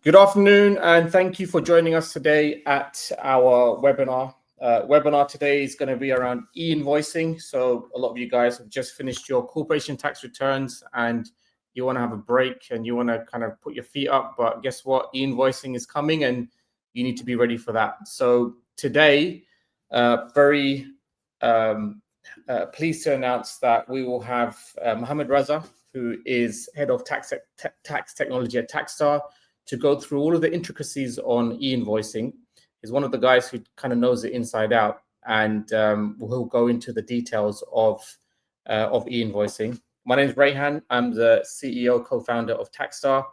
Good afternoon, and thank you for joining us today at our webinar. Webinar today is going to be around e-invoicing. So a lot of you guys have just finished your corporation tax returns and you want to have a break and you want to kind of put your feet up. But guess what? E-invoicing is coming and you need to be ready for that. So today, very pleased to announce that we will have Mohammed Raza, who is head of tax technology at Taxstar, to go through all of the intricacies on e-invoicing. He's one of the guys who kind of knows it inside out, and we'll go into the details of e-invoicing. My name is Rayhan. I'm the CEO, co-founder of Taxstar.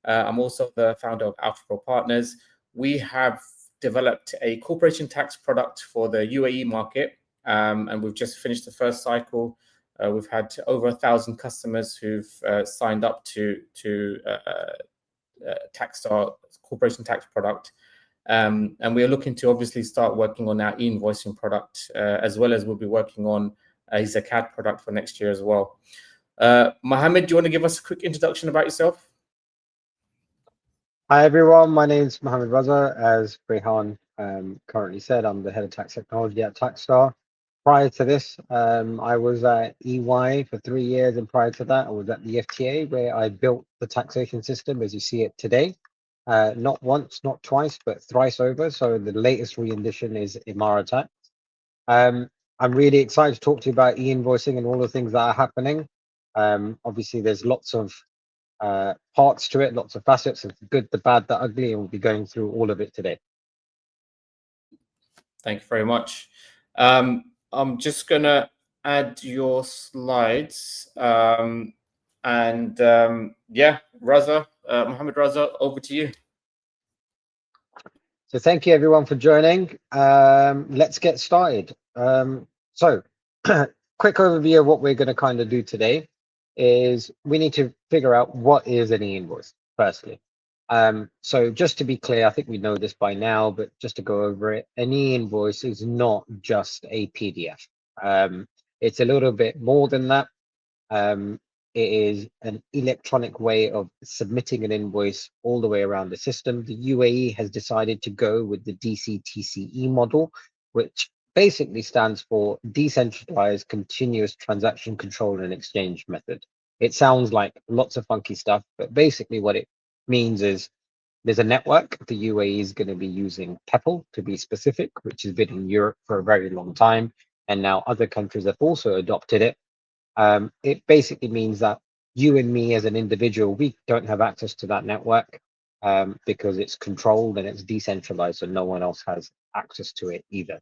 I'm also the founder of 𝗪𝗆𝗆 Partners. We have developed a corporation tax product for the UAE market, and we've just finished the first cycle. We've had over 1,000 customers who've signed up to Taxstar corporation tax product, and we are looking to obviously start working on our e-invoicing product, as well as we'll be working on a zakat product for next year as well. Mohammed, do you want to give us a quick introduction about yourself? Hi everyone, my name is Mohammed Raza. As Rayhan currently said, I'm the head of tax technology at Taxstar. Prior to this, I was at EY for 3 years, and prior to that, I was at the FTA, where I built the taxation system as you see it today. Not once, not twice, but thrice over. So the latest rendition is 𝗪𝗆𝗆. I'm really excited to talk to you about e-invoicing and all the things that are happening. Obviously, there's lots of parts to it, lots of facets, the good, the bad, the ugly, and we'll be going through all of it today. Thank you very much. I'm just going to add your slides. Yeah, Raza, Mohammed Raza, over to you. So thank you everyone for joining. Let's get started. So quick overview of what we're going to kind of do today is we need to figure out what is an e-invoice, firstly. So just to be clear, I think we know this by now, but just to go over it, an e-invoice is not just a PDF. It's a little bit more than that. It is an electronic way of submitting an invoice all the way around the system. The UAE has decided to go with the DCTCE model, which basically stands for Decentralized Continuous Transaction Control and Exchange Method. It sounds like lots of funky stuff, but basically what it means is there's a network. The UAE is going to be using 𝗵𝗆𝗆 to be specific, which has been in Europe for a very long time, and now other countries have also adopted it. It basically means that you and me as an individual, we don't have access to that network because it's controlled and it's decentralized, so no one else has access to it either.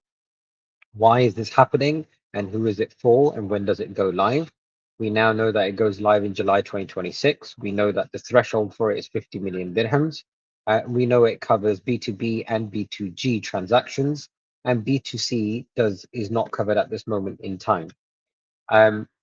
Why is this happening, and who is it for, and when does it go live? We now know that it goes live in July 2026. We know that the threshold for it is 50 million dirhams. We know it covers B2B and B2G transactions, and B2C is not covered at this moment in time.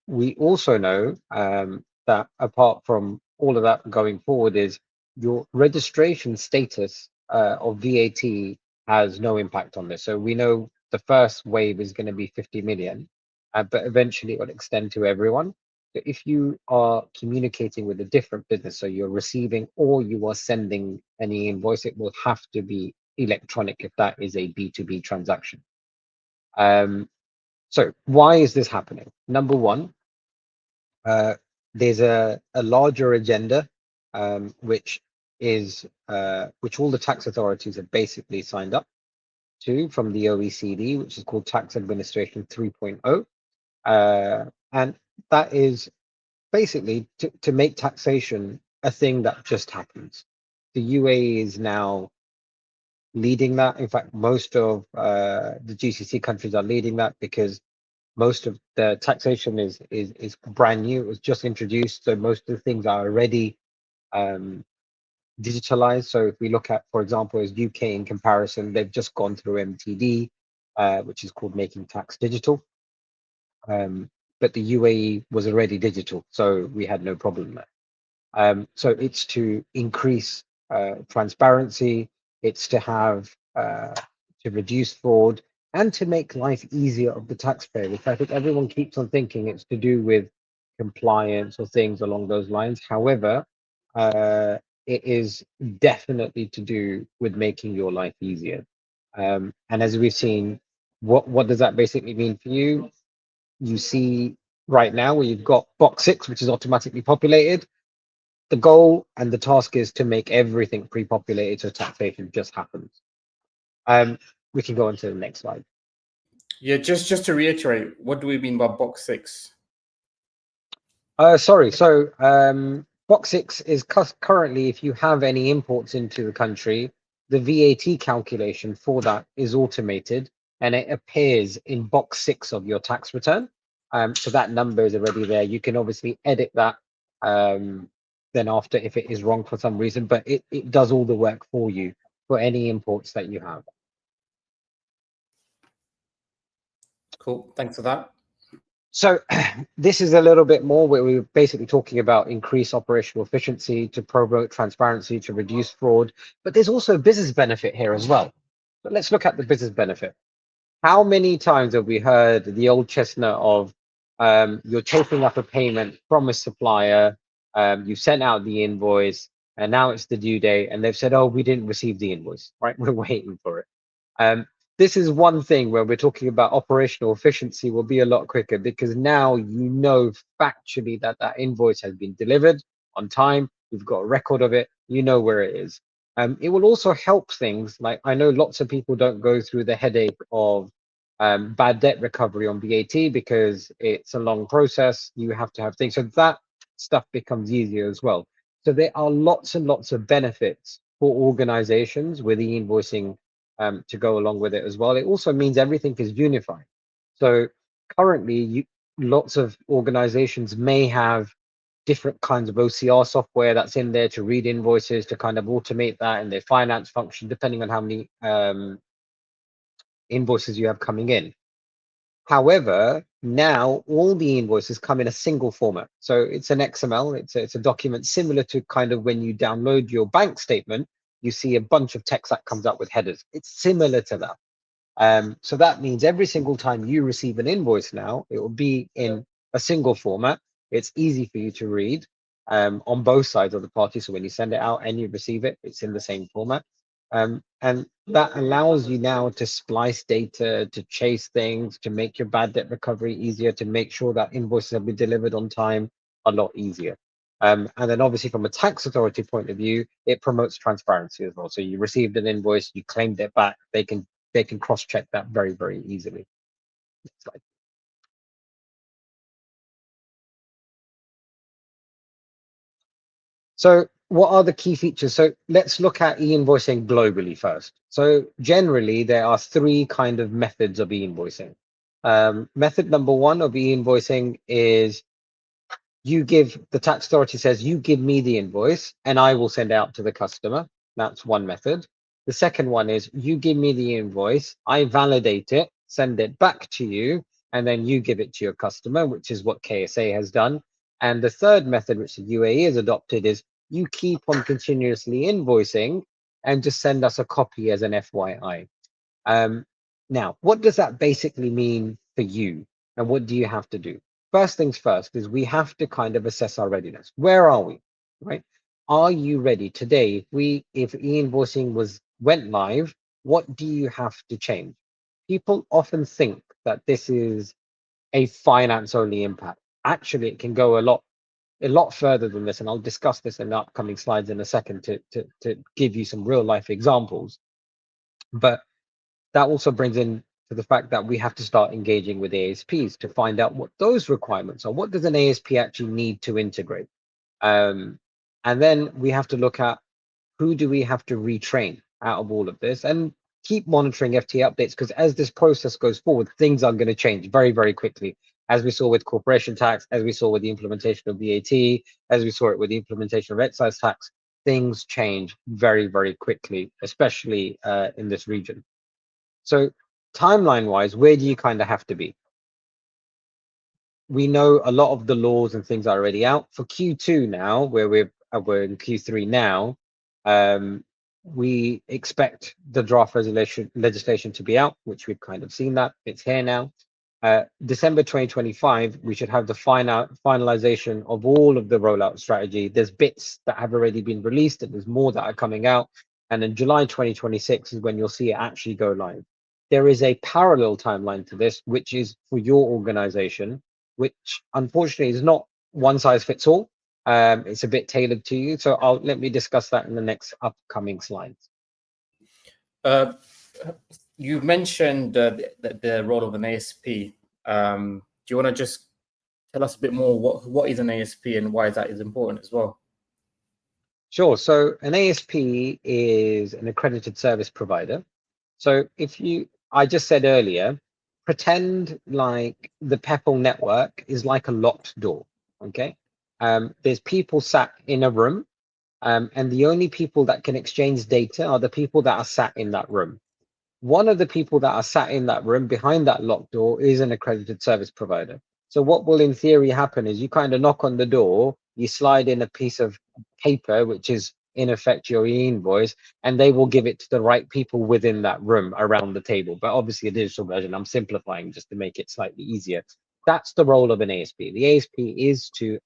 We also know that apart from all of that going forward is your registration status of VAT has no impact on this. So we know the first wave is going to be 50 million, but eventually it will extend to everyone. So if you are communicating with a different business, so you're receiving or you are sending any invoice, it will have to be electronic if that is a B2B transaction. So why is this happening? Number one, there's a larger agenda, which all the tax authorities have basically signed up to from the OECD, which is called Tax Administration 3.0. And that is basically to make taxation a thing that just happens. The UAE is now leading that. In fact, most of the GCC countries are leading that because most of the taxation is brand new. It was just introduced, so most of the things are already digitalized. So if we look at, for example, as UK in comparison, they've just gone through MTD, which is called Making Tax Digital. But the UAE was already digital, so we had no problem there. So it's to increase transparency, it's to have to reduce fraud, and to make life easier of the taxpayer, which I think everyone keeps on thinking it's to do with compliance or things along those lines. However, it is definitely to do with making your life easier. And as we've seen, what does that basically mean for you? You see right now where you've got box 6, which is automatically populated. The goal and the task is to make everything pre-populated so taxation just happens. We can go on to the next slide. Yeah, just to reiterate, what do we mean by box 6? Sorry, so box 6 is currently, if you have any imports into the country, the VAT calculation for that is automated and it appears in box 6 of your tax return. So that number is already there. You can obviously edit that then after if it is wrong for some reason, but it does all the work for you for any imports that you have. Cool, thanks for that. So this is a little bit more where we're basically talking about increased operational efficiency, to promote transparency, to reduce fraud, but there's also a business benefit here as well. But let's look at the business benefit. How many times have we heard the old chestnut of you're chasing up a payment from a supplier, you've sent out the invoice, and now it's the due date, and they've said, oh, we didn't receive the invoice, right? We're waiting for it. This is one thing where we're talking about operational efficiency will be a lot quicker, because now you know factually that that invoice has been delivered on time. You've got a record of it. You know where it is. It will also help things like, I know lots of people don't go through the headache of bad debt recovery on VAT because it's a long process. You have to have things. So that stuff becomes easier as well. So there are lots and lots of benefits for organizations with e-invoicing to go along with it as well. It also means everything is unified. So currently, lots of organizations may have different kinds of OCR software that's in there to read invoices, to kind of automate that in their finance function, depending on how many invoices you have coming in. However, now all the invoices come in a single format. So it's an XML, it's a document similar to kind of when you download your bank statement, you see a bunch of text that comes up with headers. It's similar to that. So that means every single time you receive an invoice now, it will be in a single format. It's easy for you to read on both sides of the party. So when you send it out and you receive it, it's in the same format. And that allows you now to splice data, to chase things, to make your bad debt recovery easier, to make sure that invoices have been delivered on time a lot easier. And then obviously from a tax authority point of view, it promotes transparency as well. So you received an invoice, you claimed it back, they can cross-check that very, very easily. Next slide. So what are the key features? So let's look at e-invoicing globally first. So generally, there are 3 kind of methods of e-invoicing. Method number 1 of e-invoicing is the tax authority says, you give me the invoice and I will send it out to the customer. That's one method. The second one is you give me the invoice, I validate it, send it back to you, and then you give it to your customer, which is what KSA has done. And the third method, which the UAE has adopted, is you keep on continuously invoicing and just send us a copy as an FYI. Now, what does that basically mean for you? And what do you have to do? First things first is we have to kind of assess our readiness. Where are we, right? Are you ready today? If e-invoicing went live, what do you have to change? People often think that this is a finance only impact. Actually, it can go a lot further than this, and I'll discuss this in the upcoming slides in a second to give you some real life examples. But that also brings in to the fact that we have to start engaging with ASPs to find out what those requirements are. What does an ASP actually need to integrate? And then we have to look at who do we have to retrain out of all of this, and keep monitoring FTA updates, because as this process goes forward, things are going to change very, very quickly. As we saw with corporation tax, as we saw with the implementation of VAT, as we saw it with the implementation of excise tax, things change very, very quickly, especially in this region. So timeline-wise, where do you kind of have to be? We know a lot of the laws and things are already out. For Q2 now, where we're in Q3 now, we expect the draft legislation to be out, which we've kind of seen that. It's here now. December 2025, we should have the finalization of all of the rollout strategy. There's bits that have already been released and there's more that are coming out. And in July 2026 is when you'll see it actually go live. There is a parallel timeline to this, which is for your organization, which unfortunately is not one size fits all. It's a bit tailored to you. So let me discuss that in the next upcoming slides. You mentioned the role of an ASP. Do you want to just tell us a bit more what is an ASP and why that is important as well? Sure. So an ASP is an accredited service provider. So I just said earlier, pretend like the 𝗪𝗆𝗆 network is like a locked door. Okay. There's people sat in a room, and the only people that can exchange data are the people that are sat in that room. One of the people that are sat in that room behind that locked door is an accredited service provider. So what will in theory happen is you kind of knock on the door, you slide in a piece of paper, which is in effect your e-invoice, and they will give it to the right people within that room around the table. But obviously a digital version, I'm simplifying just to make it slightly easier. That's the role of an ASP. The ASP is to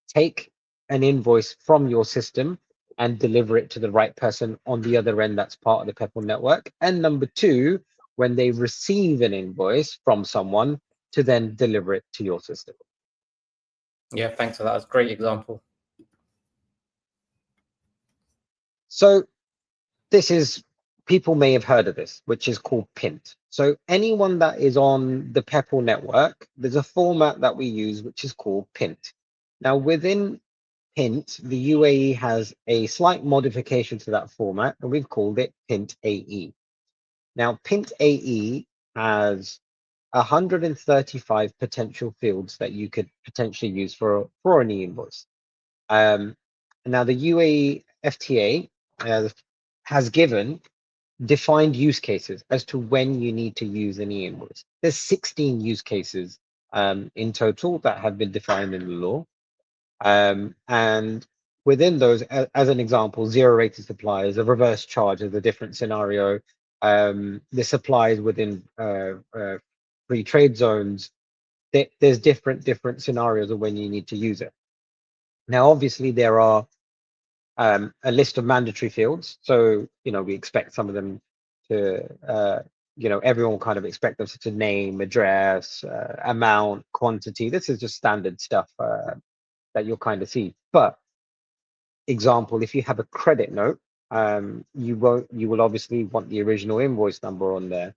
take an invoice from your system and deliver it to the right person on the other end that's part of the 𝗪𝗆𝗆 network. And number two, when they receive an invoice from someone, to then deliver it to your system. Yeah, thanks for that. That's a great example. So people may have heard of this, which is called PINT. So anyone that is on the 𝗪𝗆𝗆 network, there's a format that we use, which is called PINT. Now within PINT, the UAE has a slight modification to that format, and we've called it PINT AE. Now, PINT AE has 135 potential fields that you could potentially use for an e-invoice. Now, the UAE FTA has given defined use cases as to when you need to use an e-invoice. There's 16 use cases in total that have been defined in the law. And within those, as an example, zero-rated suppliers, a reverse charge is a different scenario. The suppliers within free trade zones, there's different scenarios of when you need to use it. Now, obviously, there are a list of mandatory fields. So, we expect some of them to, everyone will kind of expect them to name, address, amount, quantity. This is just standard stuff that you'll kind of see. But example, if you have a credit note, you will obviously want the original invoice number on there,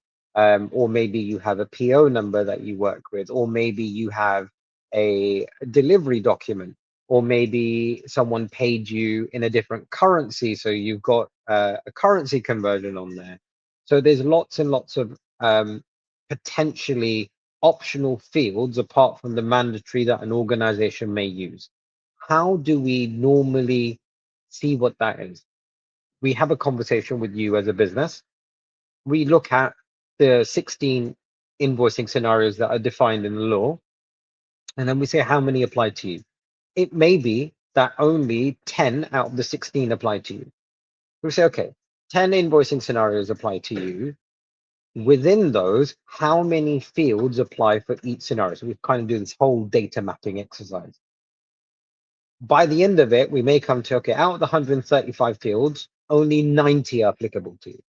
or maybe you have a PO number that you work with, or maybe you have a delivery document, or maybe someone paid you in a different currency, so you've got a currency conversion on there. So there's lots and lots of potentially optional fields apart from the mandatory that an organization may use. How do we normally see what that is? We have a conversation with you as a business. We look at the 16 invoicing scenarios that are defined in the law, and then we say how many apply to you. It may be that only 10 out of the 16 apply to you. We say, okay, 10 invoicing scenarios apply to you. Within those, how many fields apply for each scenario? So we kind of do this whole data mapping exercise. By the end of it, we may come to, okay, out of the 135 fields, only 90 are applicable to you.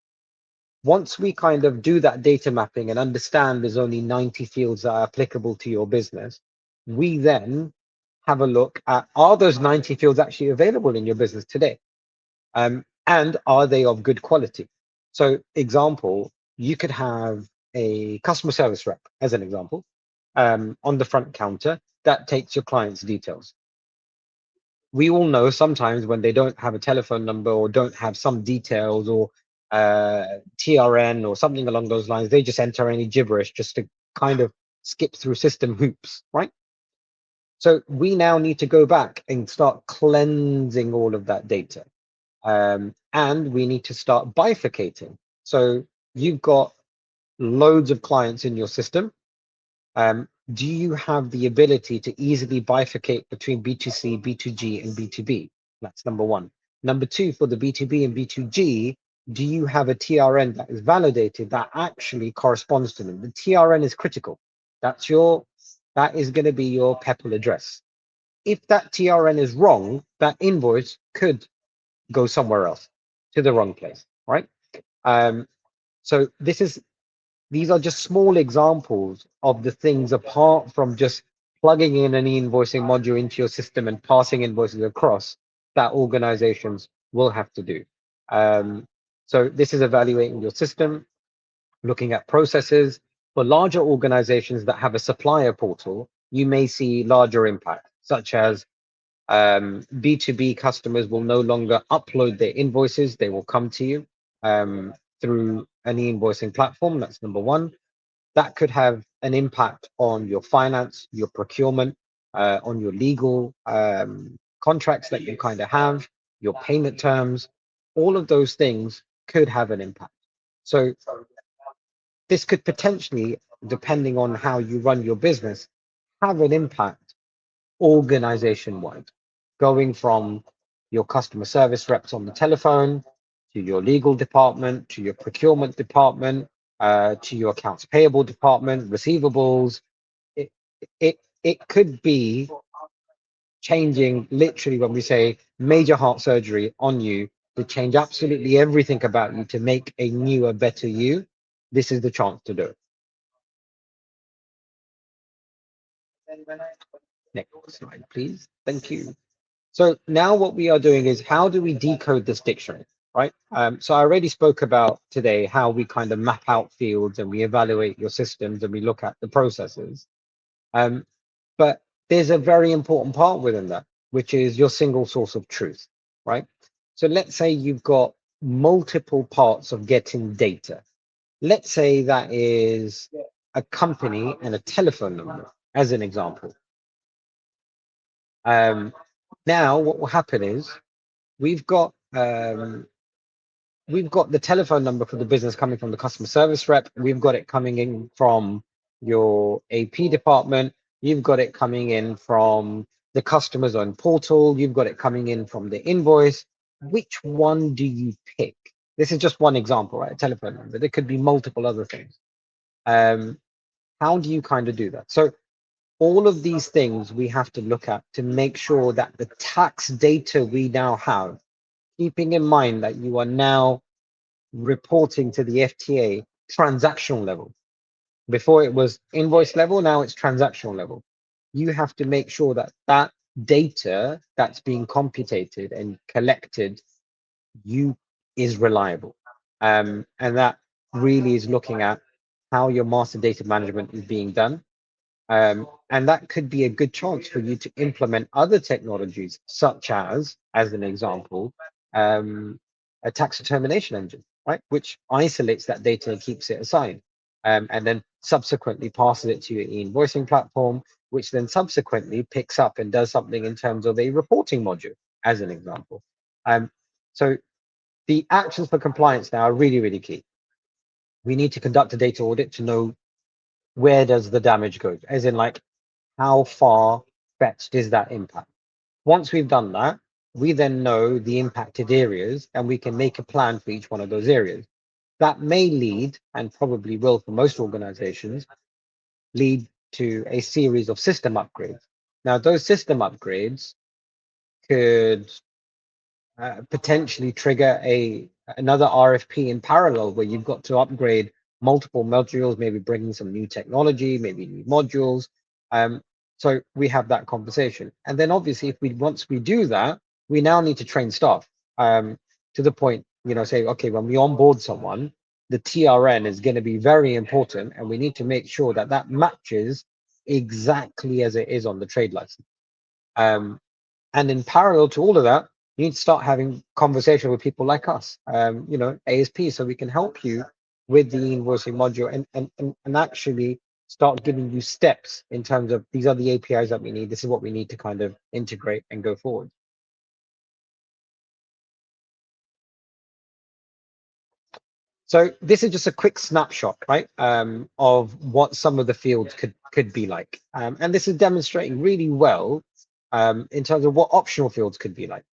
Once we kind of do that data mapping and understand there's only 90 fields that are applicable to your business, we then have a look at, are those 90 fields actually available in your business today? And are they of good quality? So example, you could have a customer service rep, as an example, on the front counter that takes your client's details. We all know sometimes when they don't have a telephone number or don't have some details or TRN or something along those lines, they just enter any gibberish just to kind of skip through system hoops, right? So we now need to go back and start cleansing all of that data. And we need to start bifurcating. So you've got loads of clients in your system. Do you have the ability to easily bifurcate between B2C, B2G, and B2B? That's number one. Number two, for the B2B and B2G, do you have a TRN that is validated that actually corresponds to them? The TRN is critical. That is going to be your PEPL address. If that TRN is wrong, that invoice could go somewhere else, to the wrong place, right? So these are just small examples of the things, apart from just plugging in an e-invoicing module into your system and passing invoices across, that organizations will have to do. So this is evaluating your system, looking at processes. For larger organizations that have a supplier portal, you may see larger impact, such as B2B customers will no longer upload their invoices. They will come to you through an e-invoicing platform. That's number one. That could have an impact on your finance, your procurement, on your legal contracts that you kind of have, your payment terms. All of those things could have an impact. So this could potentially, depending on how you run your business, have an impact organization-wide, going from your customer service reps on the telephone, to your legal department, to your procurement department, to your accounts payable department, receivables. It could be changing, literally, when we say major heart surgery on you, to change absolutely everything about you to make a newer, better you. This is the chance to do it. Next slide, please. Thank you. So now what we are doing is, how do we decode this dictionary, right? So I already spoke about today how we kind of map out fields and we evaluate your systems and we look at the processes. But there's a very important part within that, which is your single source of truth, right? So let's say you've got multiple parts of getting data. Let's say that is a company and a telephone number, as an example. Now what will happen is we've got the telephone number for the business coming from the customer service rep. We've got it coming in from your AP department. You've got it coming in from the customer's own portal. You've got it coming in from the invoice. Which one do you pick? This is just one example, right? A telephone number. There could be multiple other things. How do you kind of do that? So all of these things we have to look at to make sure that the tax data we now have, keeping in mind that you are now reporting to the FTA transactional level. Before it was invoice level, now it's transactional level. You have to make sure that that data that's being computed and collected is reliable. And that really is looking at how your master data management is being done. And that could be a good chance for you to implement other technologies, such as an example, a tax determination engine, right? Which isolates that data and keeps it aside, and then subsequently passes it to your e-invoicing platform, which then subsequently picks up and does something in terms of a reporting module, as an example. So the actions for compliance now are really, really key. We need to conduct a data audit to know where does the damage go, as in, like, how far fetched is that impact. Once we've done that, we then know the impacted areas and we can make a plan for each one of those areas. That may lead, and probably will for most organizations, lead to a series of system upgrades. Now, those system upgrades could potentially trigger another RFP in parallel, where you've got to upgrade multiple modules, maybe bringing some new technology, maybe new modules. So we have that conversation. And then obviously, once we do that, we now need to train staff to the point, say, okay, when we onboard someone, the TRN is going to be very important, and we need to make sure that that matches exactly as it is on the trade license. And in parallel to all of that, you need to start having conversation with people like us, ASP, so we can help you with the invoicing module and actually start giving you steps in terms of, these are the APIs that we need. This is what we need to kind of integrate and go forward. So this is just a quick snapshot, right, of what some of the fields could be like. And this is demonstrating really well in terms of what optional fields could be like.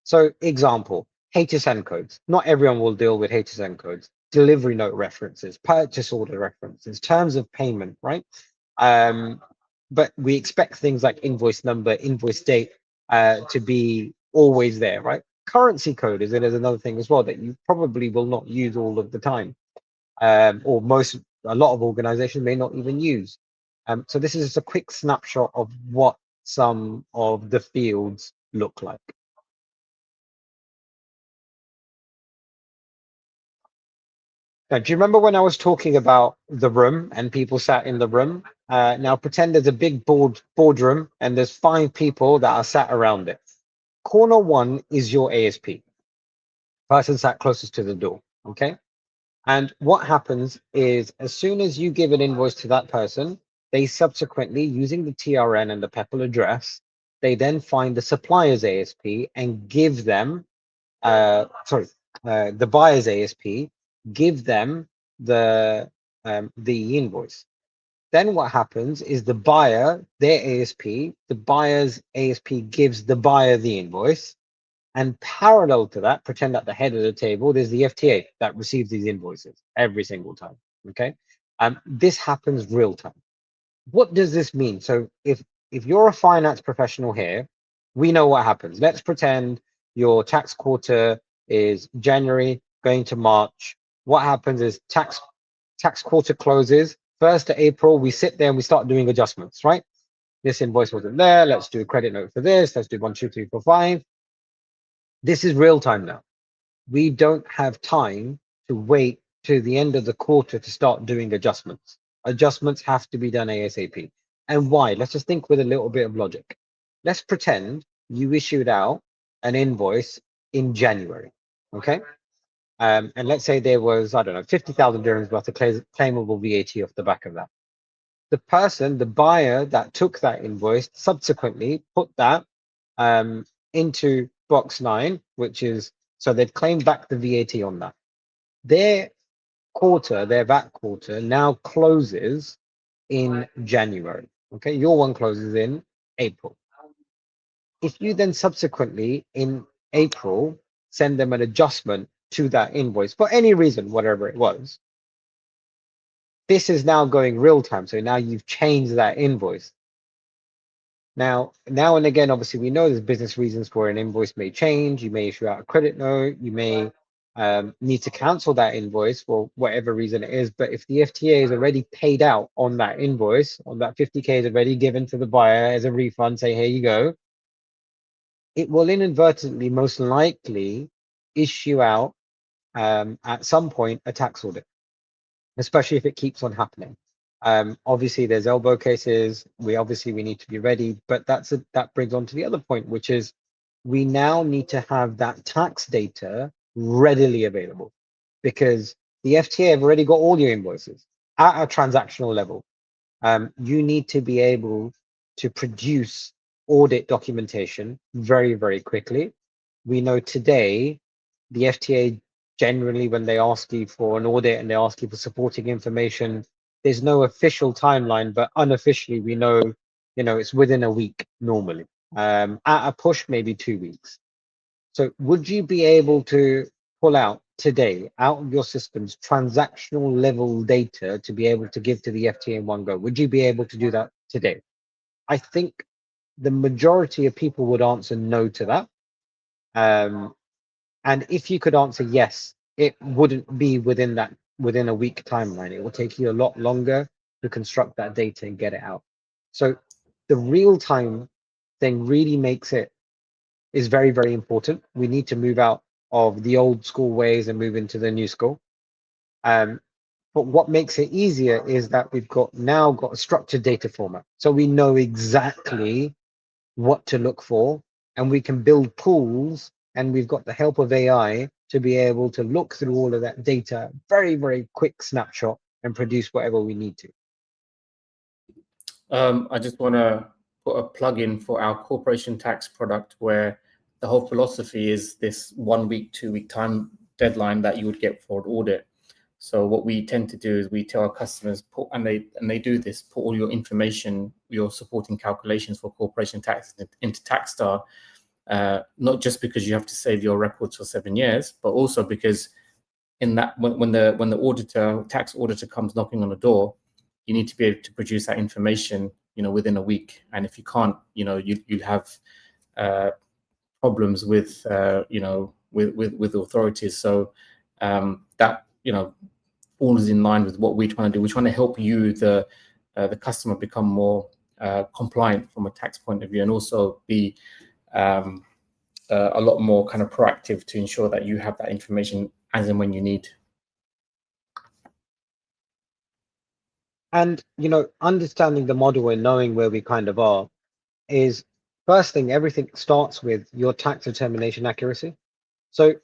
So example, HSN codes. Not everyone will deal with HSN codes. Delivery note references, purchase order references, terms of payment, right? But we expect things like invoice number, invoice date to be always there, right? Currency code is another thing as well that you probably will not use all of the time, or a lot of organizations may not even use. So this is just a quick snapshot of what some of the fields look like. Now, do you remember when I was talking about the room and people sat in the room? Now pretend there's a big boardroom and there's 5 people that are sat around it. Corner 1 is your ASP, person sat closest to the door, okay? And what happens is as soon as you give an invoice to that person, they subsequently, using the TRN and the PEPL address, they then find the supplier's ASP and give them, the buyer's ASP, give them the invoice. Then what happens is the buyer, their ASP, the buyer's ASP gives the buyer the invoice. And parallel to that, pretend at the head of the table, there's the FTA that receives these invoices every single time, okay? This happens real time. What does this mean? So if you're a finance professional here, we know what happens. Let's pretend your tax quarter is January going to March. What happens is tax quarter closes, 1st of April, we sit there and we start doing adjustments, right? This invoice wasn't there, let's do a credit note for this, let's do 1, 2, 3, 4, 5. This is real time now. We don't have time to wait to the end of the quarter to start doing adjustments. Adjustments have to be done ASAP. And why? Let's just think with a little bit of logic. Let's pretend you issued out an invoice in January, okay? And let's say there was, I don't know, 50,000 dirhams worth of claimable VAT off the back of that. The person, the buyer that took that invoice subsequently put that into box 9, which is, so they've claimed back the VAT on that. Their quarter, their VAT quarter now closes in January. Okay, your one closes in April. If you then subsequently in April send them an adjustment to that invoice for any reason, whatever it was, this is now going real time. So now you've changed that invoice. Now and again, obviously, we know there's business reasons for an invoice may change. You may issue out a credit note. You may need to cancel that invoice for whatever reason it is. But if the FTA is already paid out on that invoice, on that 50K is already given to the buyer as a refund, say, here you go, it will inadvertently, most likely, issue out at some point a tax audit, especially if it keeps on happening. Obviously, there's elbow cases. We need to be ready, but that brings on to the other point, which is we now need to have that tax data readily available, because the FTA have already got all your invoices at a transactional level. You need to be able to produce audit documentation very, very quickly. We know today the FTA generally, when they ask you for an audit and they ask you for supporting information, there's no official timeline, but unofficially we know, it's within a week normally. At a push, maybe 2 weeks. So would you be able to pull out today out of your systems transactional level data to be able to give to the FTA in one go? Would you be able to do that today? I think the majority of people would answer no to that. And if you could answer yes, it wouldn't be within a week timeline. It will take you a lot longer to construct that data and get it out. So the real time thing really is very, very important. We need to move out of the old school ways and move into the new school. But what makes it easier is that we've now got a structured data format. So we know exactly what to look for, and we can build pools, and we've got the help of AI to be able to look through all of that data, very, very quick snapshot, and produce whatever we need to. I just want to put a plug in for our corporation tax product, where the whole philosophy is this 1 week, 2 week time deadline that you would get for an audit. So what we tend to do is we tell our customers, and they do this, put all your information, your supporting calculations for corporation tax into TaxStar, not just because you have to save your records for 7 years, but also because in that when the tax auditor comes knocking on the door, you need to be able to produce that information, within a week. And if you can't, you'll have problems with with authorities. So that falls in line with what we're trying to do. We're trying to help you, the customer, become more compliant from a tax point of view, and also be a lot more kind of proactive to ensure that you have that information as and when you need. And understanding the model and knowing where we kind of are is, first thing, everything starts with your tax determination accuracy. So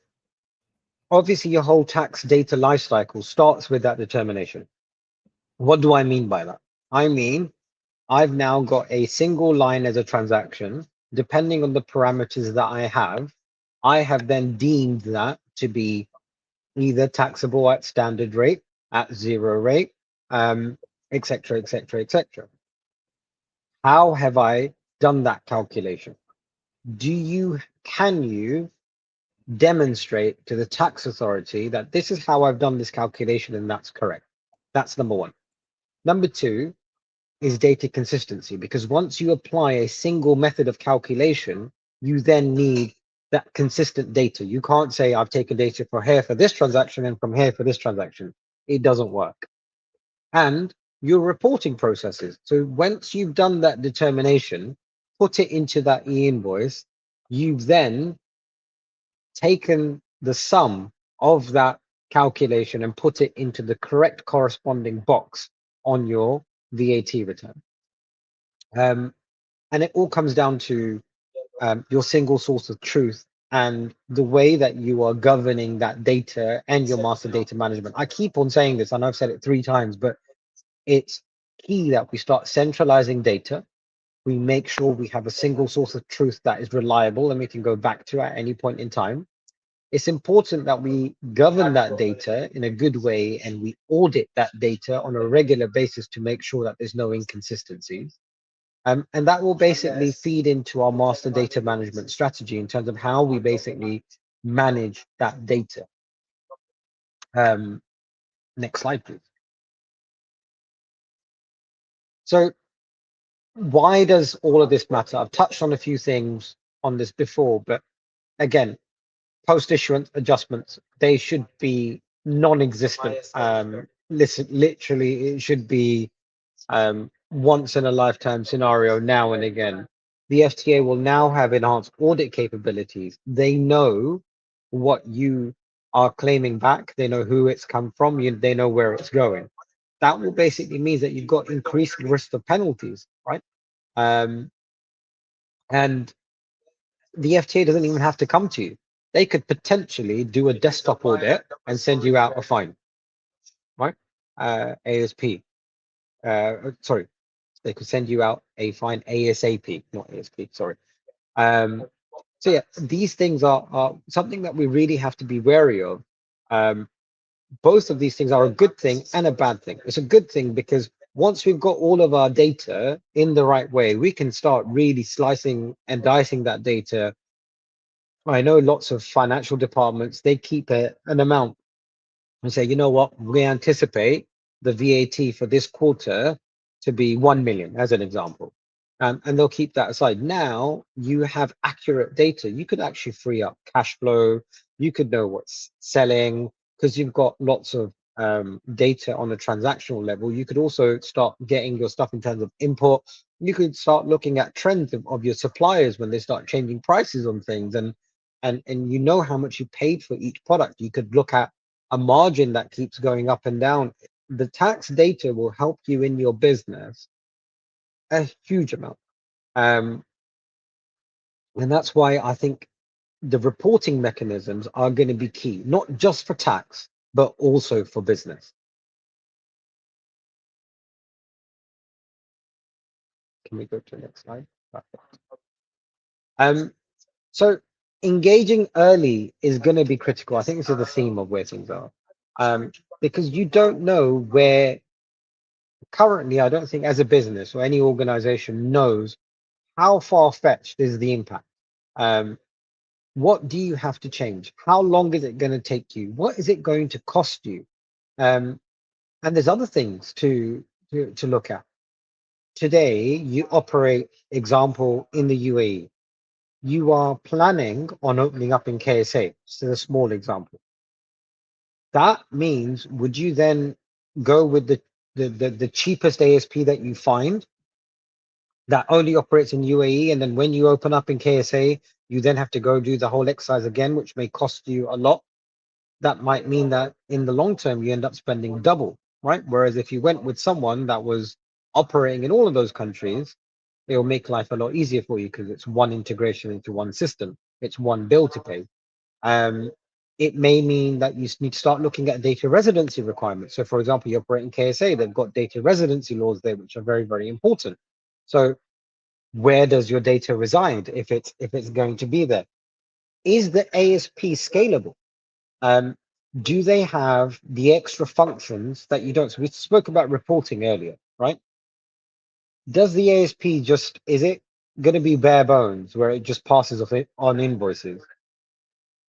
obviously your whole tax data lifecycle starts with that determination. What do I mean by that? I mean, I've now got a single line as a transaction. Depending on the parameters that I have then deemed that to be either taxable at standard rate, at 0 rate, etc., etc., etc. How have I done that calculation? Can you demonstrate to the tax authority that this is how I've done this calculation and that's correct? That's number one. Number two is data consistency, because once you apply a single method of calculation, you then need that consistent data. You can't say I've taken data from here for this transaction and from here for this transaction. It doesn't work. And your reporting processes. So once you've done that determination, put it into that e-invoice, you've then taken the sum of that calculation and put it into the correct corresponding box on your VAT return. And it all comes down to your single source of truth and the way that you are governing that data and your master data management. I keep on saying this, I know I've said it 3 times, but it's key that we start centralizing data. We make sure we have a single source of truth that is reliable and we can go back to at any point in time. It's important that we govern that data in a good way and we audit that data on a regular basis to make sure that there's no inconsistencies. And that will basically feed into our master data management strategy in terms of how we basically manage that data. Next slide, please. So why does all of this matter? I've touched on a few things on this before, but again, post-issuance adjustments, they should be non-existent. Literally, it should be once in a lifetime scenario now and again. The FTA will now have enhanced audit capabilities. They know what you are claiming back. They know who it's come from. They know where it's going. That will basically mean that you've got increased risk of penalties, right? And the FTA doesn't even have to come to you. They could potentially do a desktop audit and send you out a fine, right? ASP. Sorry, they could send you out a fine ASAP, not ASP, sorry. So yeah, these things are something that we really have to be wary of. Both of these things are a good thing and a bad thing. It's a good thing because once we've got all of our data in the right way, we can start really slicing and dicing that data. I know lots of financial departments, they keep an amount and say, you know what, we anticipate the VAT for this quarter to be 1 million, as an example. And they'll keep that aside. Now you have accurate data. You could actually free up cash flow. You could know what's selling because you've got lots of data on a transactional level. You could also start getting your stuff in terms of import. You could start looking at trends of your suppliers when they start changing prices on things, and you know how much you paid for each product. You could look at a margin that keeps going up and down. The tax data will help you in your business a huge amount. And that's why I think the reporting mechanisms are going to be key, not just for tax, but also for business. Can we go to the next slide? So engaging early is going to be critical. I think this is the theme of where things are, because you don't know where currently. I don't think as a business or any organization knows how far-fetched is the impact. What do you have to change? How long is it going to take you? What is it going to cost you? And there's other things to look at. Today, you operate, example, in the UAE. You are planning on opening up in KSA. So a small example. That means, would you then go with the cheapest ASP that you find that only operates in UAE, and then when you open up in KSA, you then have to go do the whole exercise again, which may cost you a lot? That might mean that in the long term, you end up spending double, right? Whereas if you went with someone that was operating in all of those countries, it will make life a lot easier for you because it's one integration into one system. It's one bill to pay. It may mean that you need to start looking at data residency requirements. So for example, you operate in KSA, they've got data residency laws there, which are very, very important. So where does your data reside if it's going to be there? Is the ASP scalable? Do they have the extra functions that you don't? So we spoke about reporting earlier, right? Does the ASP is it going to be bare bones where it just passes off it on invoices?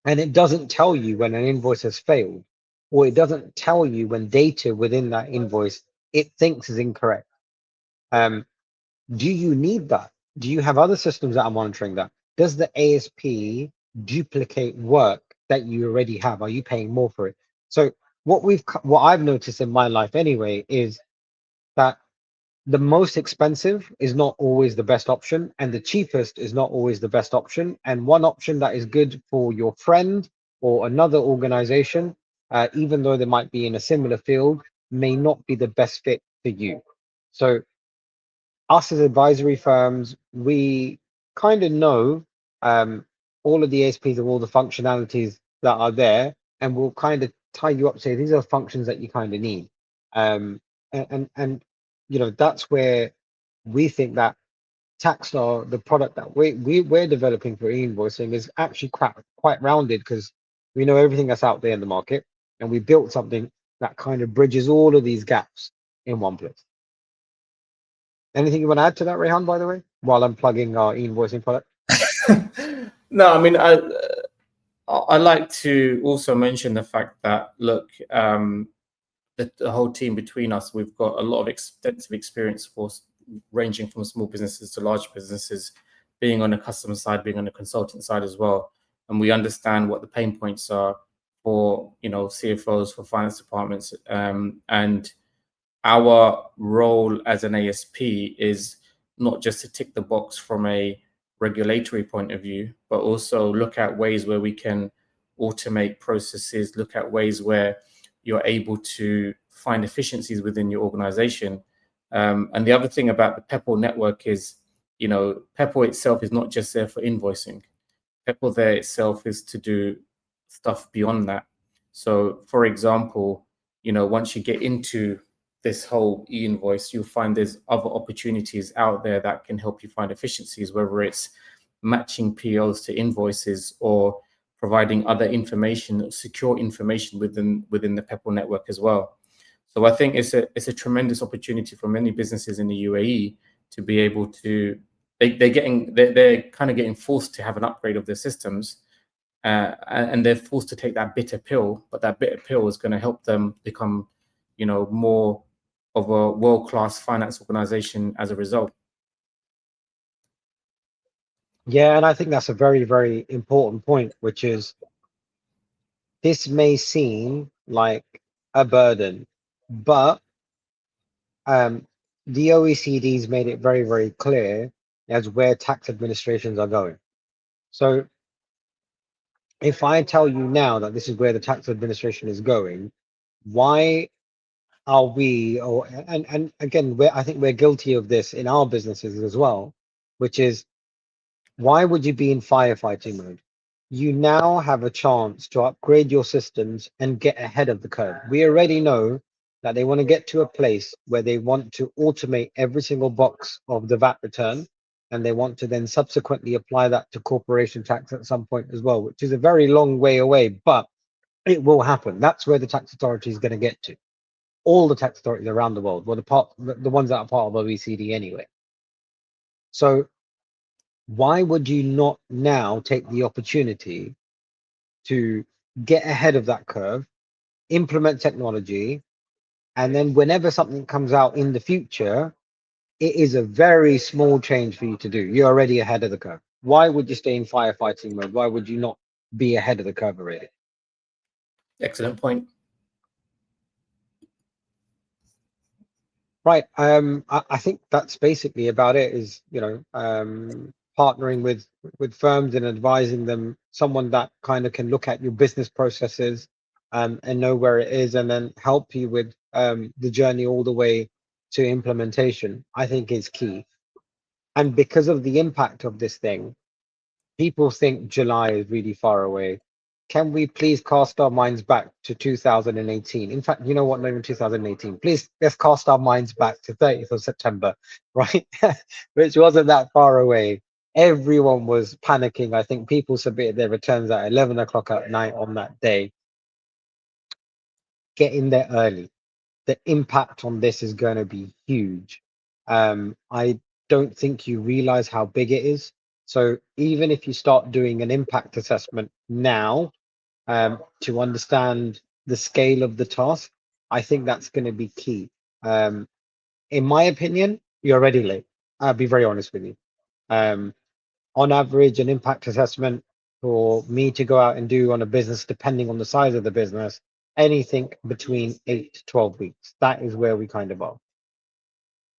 And it doesn't tell you when an invoice has failed, or it doesn't tell you when data within that invoice it thinks is incorrect. Do you need that? Do you have other systems that are monitoring that? Does the ASP duplicate work that you already have? Are you paying more for it? So what I've noticed in my life anyway is that the most expensive is not always the best option, and the cheapest is not always the best option. And one option that is good for your friend or another organization, even though they might be in a similar field, may not be the best fit for you. So us as advisory firms, we kind of know all of the ASPs of all the functionalities that are there, and we'll kind of tie you up, say these are functions that you kind of need. And you know, that's where we think that Taxstar, the product that we're developing for e-invoicing, is actually quite rounded, because we know everything that's out there in the market, and we built something that kind of bridges all of these gaps in one place. Anything you want to add to that, Rehan, by the way, while I'm plugging our e-invoicing product? No, I mean, I like to also mention the fact that, look, the whole team between us, we've got a lot of extensive experience ranging from small businesses to large businesses, being on the customer side, being on the consultant side as well. And we understand what the pain points are for, you know, CFOs, for finance departments. And our role as an ASP is not just to tick the box from a regulatory point of view, but also look at ways where we can automate processes, look at ways where you're able to find efficiencies within your organization. And the other thing about the 𝗵𝗆 network is, you know, 𝗵𝗆 itself is not just there for invoicing. 𝗵𝗆 there itself is to do stuff beyond that. So, for example, you know, once you get into this whole e-invoice, you'll find there's other opportunities out there that can help you find efficiencies, whether it's matching POs to invoices or providing other information, secure information within the 𝗵𝗆 network as well. So I think it's a tremendous opportunity for many businesses in the UAE to be able to, they're kind of getting forced to have an upgrade of their systems, and they're forced to take that bitter pill, but that bitter pill is going to help them become, you know, more of a world-class finance organization as a result. Yeah, and I think that's a very, very important point, which is this may seem like a burden, but the OECD's made it very, very clear as where tax administrations are going. So if I tell you now that this is where the tax administration is going, why are we, and again, I think we're guilty of this in our businesses as well, which is, why would you be in firefighting mode? You now have a chance to upgrade your systems and get ahead of the curve. We already know that they want to get to a place where they want to automate every single box of the VAT return, and they want to then subsequently apply that to corporation tax at some point as well, which is a very long way away, but it will happen. That's where the tax authority is going to get to. All the tax authorities around the world, well, the ones that are part of OECD anyway. So Why would you not now take the opportunity to get ahead of that curve, implement technology, and then whenever something comes out in the future, it is a very small change for you to do. You're already ahead of the curve. Why would you stay in firefighting mode? Why would you not be ahead of the curve already? Excellent point. Right. I think that's basically about it. Is partnering with firms and advising them, someone that kind of can look at your business processes and know where it is, and then help you with the journey all the way to implementation. I think is key. And because of the impact of this thing, people think July is really far away. Can we please cast our minds back to 2018? In fact, you know what? Not even 2018. Please, let's cast our minds back to 30th of September, right? Which wasn't that far away. Everyone was panicking. I think people submitted their returns at 11 o'clock at night on that day. Get in there early. The impact on this is going to be huge. I don't think you realize how big it is. So even if you start doing an impact assessment now, to understand the scale of the task, I think that's going to be key. In my opinion, you're already late. I'll be very honest with you. On average, an impact assessment for me to go out and do on a business, depending on the size of the business, anything between 8 to 12 weeks. That is where we kind of are.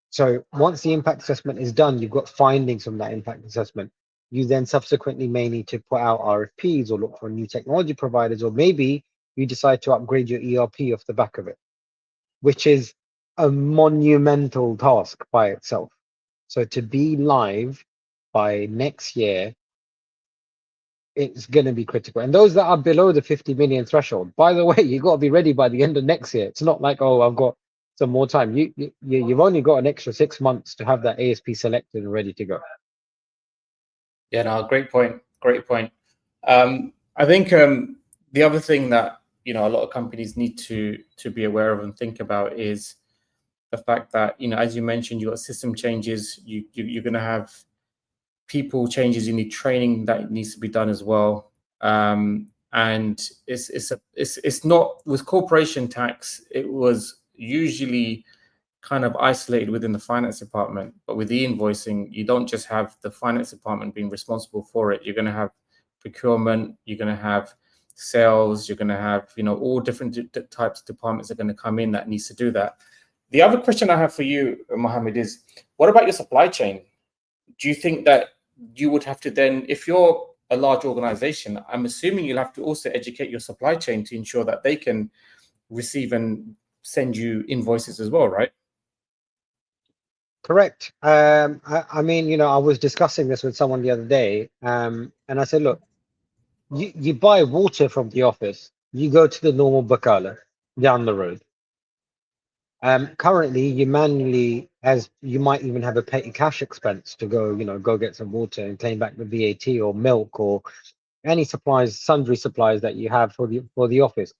So once the impact assessment is done, you've got findings from that impact assessment. You then subsequently may need to put out RFPs or look for new technology providers, or maybe you decide to upgrade your ERP off the back of it, which is a monumental task by itself. So to be live by next year, it's going to be critical. And those that are below the 50 million threshold, by the way, you got to be ready by the end of next year. It's not like, oh, I've got some more time. You've only got an extra 6 months to have that ASP selected and ready to go. Yeah, no, great point. Great point. I think the other thing that a lot of companies need to be aware of and think about is the fact that as you mentioned, you got system changes. You're going to have people changes. You need training that needs to be done as well. And it's not with corporation tax. It was usually kind of isolated within the finance department, but with e-invoicing, you don't just have the finance department being responsible for it. You're going to have procurement, you're going to have sales, you're going to have all different types of departments are going to come in that needs to do that. The other question I have for you, Mohammed, is what about your supply chain? Do you think that you would have to then, if you're a large organization, I'm assuming you'll have to also educate your supply chain to ensure that they can receive and send you invoices as well, right? Correct. I mean, I was discussing this with someone the other day, and I said, look, you buy water from the office, you go to the normal bakala down the road. Currently, you manually, as you might even have a petty cash expense to go get some water and claim back the VAT or milk or any supplies, sundry supplies that you have for the office.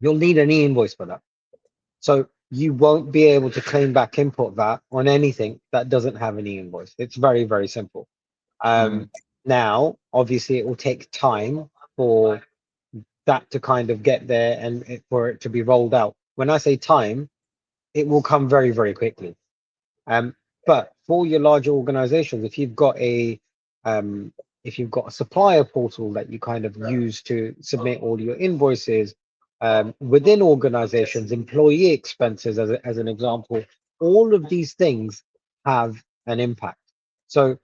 You'll need an e-invoice for that. So you won't be able to claim back import VAT on anything that doesn't have an e-invoice. It's very, very simple. Now, obviously, it will take time for that to kind of get there and for it to be rolled out. When I say time, it will come very, very quickly. But for your larger organizations, if you've got a supplier portal that you kind of use to submit all your invoices, within organizations, employee expenses, as an example, all of these things have an impact. So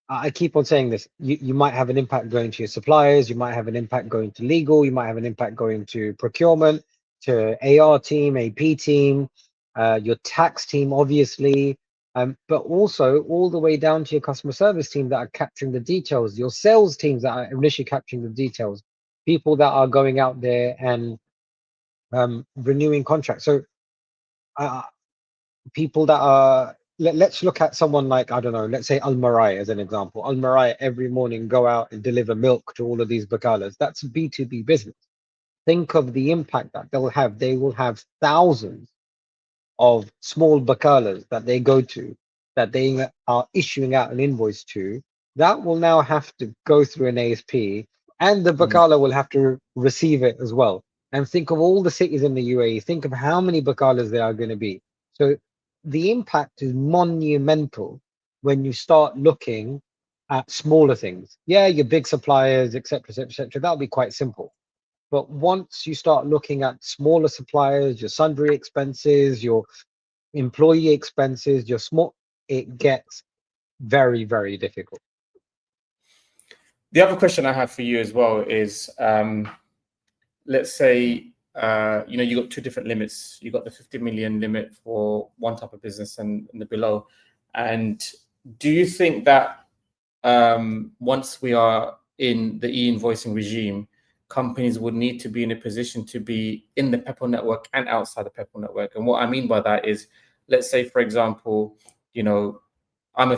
I keep on saying this, you might have an impact going to your suppliers, you might have an impact going to legal, you might have an impact going to procurement, to AR team, AP team, your tax team, obviously, but also all the way down to your customer service team that are capturing the details, your sales teams that are initially capturing the details, people that are going out there and renewing contracts. So people that are, let's look at someone like, I don't know, let's say 𝗪𝗆 as an example. 𝗪𝗆 every morning go out and deliver milk to all of these bakalas. That's B2B business. Think of the impact that they'll have. They will have thousands of small bakalas that they go to that they are issuing out an invoice to, that will now have to go through an ASP, and the Bakala will have to receive it as well. And think of all the cities in the UAE. Think of how many Bakalas there are going to be. So the impact is monumental when you start looking at smaller things. Yeah, your big suppliers, etc., etc., etc. That'll be quite simple. But once you start looking at smaller suppliers, your sundry expenses, your employee expenses, your small, it gets very, very difficult. The other question I have for you as well is, let's say, you got two different limits. You got the 50 million limit for one type of business and the below. And do you think that once we are in the e-invoicing regime, companies would need to be in a position to be in the 𝗵𝗆 network and outside the 𝗵𝗆 network? And what I mean by that is, let's say, for example, I'm a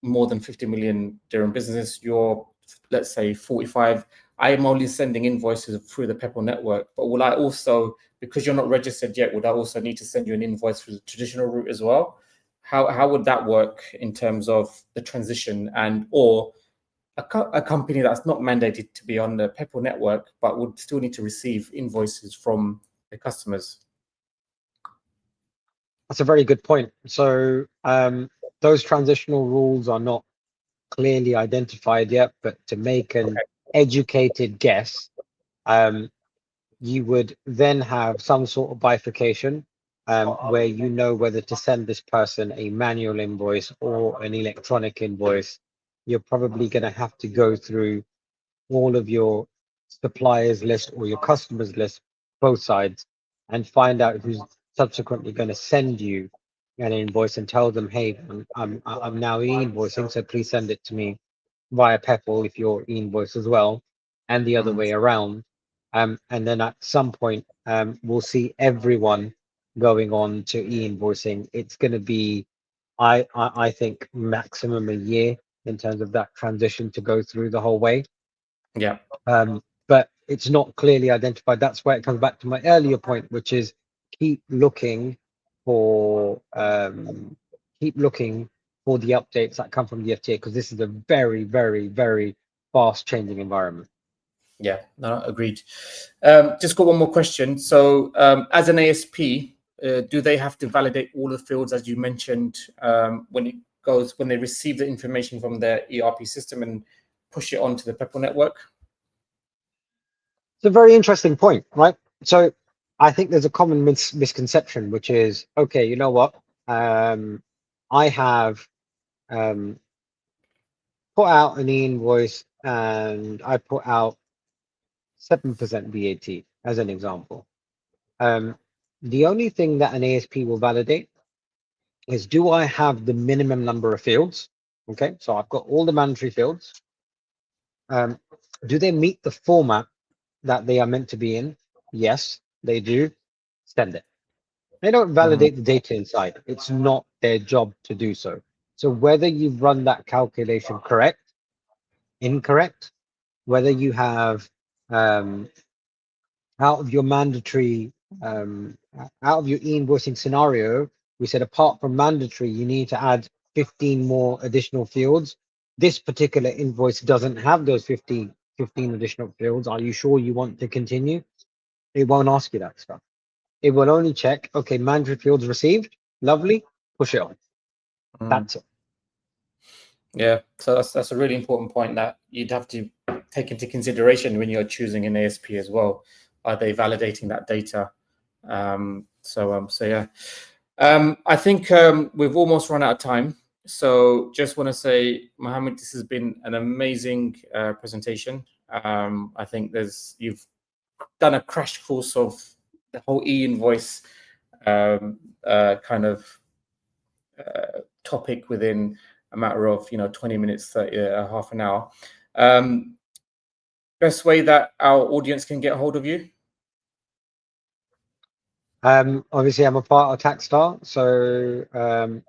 more than 50 million dirham business. You're, let's say, 45. I am only sending invoices through the 𝗵𝗆 network, but will I also, because you're not registered yet, would I also need to send you an invoice through the traditional route as well? How would that work in terms of the transition, and or a company that's not mandated to be on the 𝗵𝗆 network but would still need to receive invoices from the customers? That's a very good point. So those transitional rules are not clearly identified yet, but to make an educated guess, you would then have some sort of bifurcation where you know whether to send this person a manual invoice or an electronic invoice. You're probably going to have to go through all of your suppliers list or your customers list, both sides, and find out who's subsequently going to send you an invoice and tell them, hey, I'm now e-invoicing, so please send it to me via 𝗵𝗆 if you're e-invoice as well, and the other way around. And then at some point, we'll see everyone going on to e-invoicing. It's going to be, I think, maximum a year in terms of that transition to go through the whole way. Yeah. But it's not clearly identified. That's where it comes back to my earlier point, which is keep looking for the updates that come from the FTA, because this is a very, very, very fast changing environment. Yeah, no, agreed. Just got one more question. So as an ASP, do they have to validate all the fields, as you mentioned, when they receive the information from their ERP system and push it onto the 𝗵𝗆 network? It's a very interesting point, right? So I think there's a common misconception, which is, okay, you know what? I have put out an e-invoice and I put out 7% VAT as an example. The only thing that an ASP will validate is, do I have the minimum number of fields? Okay, so I've got all the mandatory fields. Do they meet the format that they are meant to be in? Yes, they do. Send it. They don't validate the data inside. It's not their job to do so. So whether you've run that calculation correct, incorrect, whether you have out of your mandatory, out of your e-invoicing scenario, we said apart from mandatory, you need to add 15 more additional fields. This particular invoice doesn't have those 15 additional fields. Are you sure you want to continue? It won't ask you that stuff. It will only check, okay, mandatory fields received, lovely, push it on. That's it. Yeah, so that's a really important point that you'd have to take into consideration when you're choosing an ASP as well. Are they validating that data? So yeah, I think we've almost run out of time. So just want to say, Mohammed, this has been an amazing presentation. I think you've done a crash course of the whole e-invoice kind of topic within a matter of 20 minutes, 30, half an hour. Best way that our audience can get a hold of you? Obviously, I'm a part of Taxstar, so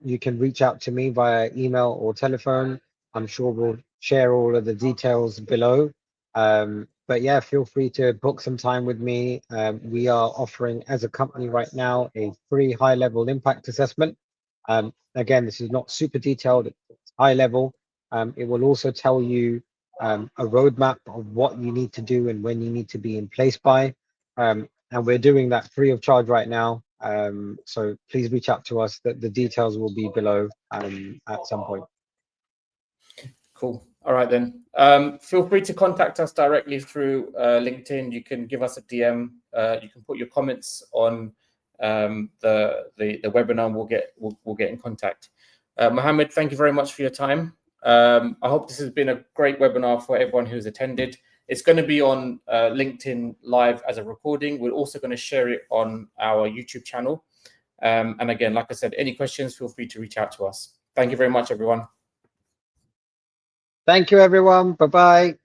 you can reach out to me via email or telephone. I'm sure we'll share all of the details below. But yeah, feel free to book some time with me. We are offering, as a company right now, a free high-level impact assessment. Again, this is not super detailed, it's high level. It will also tell you a roadmap of what you need to do and when you need to be in place by. And we're doing that free of charge right now. So please reach out to us. The details will be below at some point. Cool. All right then. Feel free to contact us directly through LinkedIn. You can give us a DM. You can put your comments on the webinar, and we'll get in contact. Mohammed, thank you very much for your time. I hope this has been a great webinar for everyone who's attended. It's going to be on LinkedIn Live as a recording. We're also going to share it on our YouTube channel. And again, like I said, any questions, feel free to reach out to us. Thank you very much, everyone. Thank you, everyone. Bye-bye.